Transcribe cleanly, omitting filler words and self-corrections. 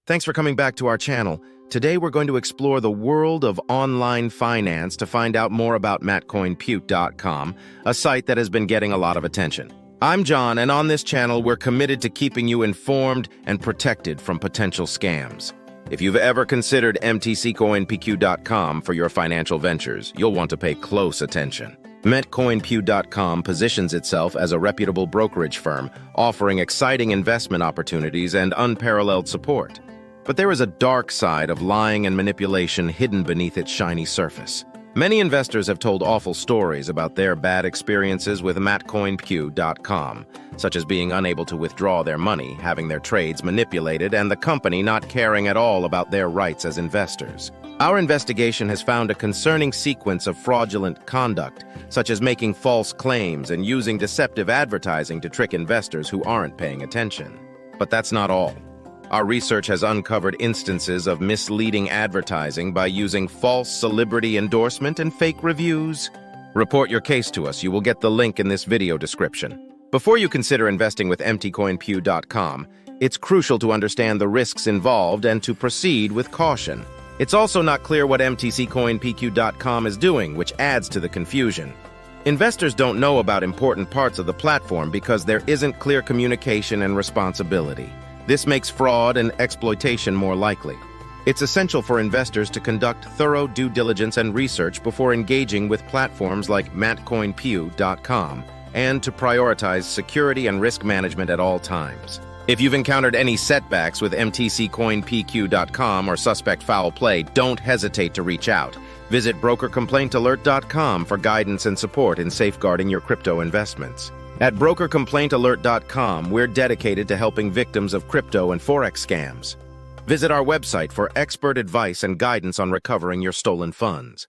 Thanks for coming back to our channel. Today we're going to explore the world of online finance to find out more about MTCoinPQE.com, a site that has been getting a lot of attention. I'm John, and on this channel we're committed to keeping you informed and protected from potential scams. If you've ever considered MTCoinPQE.com for your financial ventures, you'll want to pay close attention. MTCoinPQE.com positions itself as a reputable brokerage firm, offering exciting investment opportunities and unparalleled support. But there is a dark side of lying and manipulation hidden beneath its shiny surface. Many investors have told awful stories about their bad experiences with MTCoinPQE.com, such as being unable to withdraw their money, having their trades manipulated, and the company not caring at all about their rights as investors. Our investigation has found a concerning sequence of fraudulent conduct, such as making false claims and using deceptive advertising to trick investors who aren't paying attention. But that's not all. Our research has uncovered instances of misleading advertising by using false celebrity endorsement and fake reviews. Report your case to us. You will get the link in this video description. Before you consider investing with MTCoinPQE.com, it's crucial to understand the risks involved and to proceed with caution. It's also not clear what MTCoinPQE.com is doing, which adds to the confusion. Investors don't know about important parts of the platform because there isn't clear communication and responsibility. This makes fraud and exploitation more likely. It's essential for investors to conduct thorough due diligence and research before engaging with platforms like MTCoinPQE.com and to prioritize security and risk management at all times. If you've encountered any setbacks with MTCoinPQE.com or suspect foul play, don't hesitate to reach out. Visit brokercomplaintalert.com for guidance and support in safeguarding your crypto investments. At brokercomplaintalert.com, we're dedicated to helping victims of crypto and forex scams. Visit our website for expert advice and guidance on recovering your stolen funds.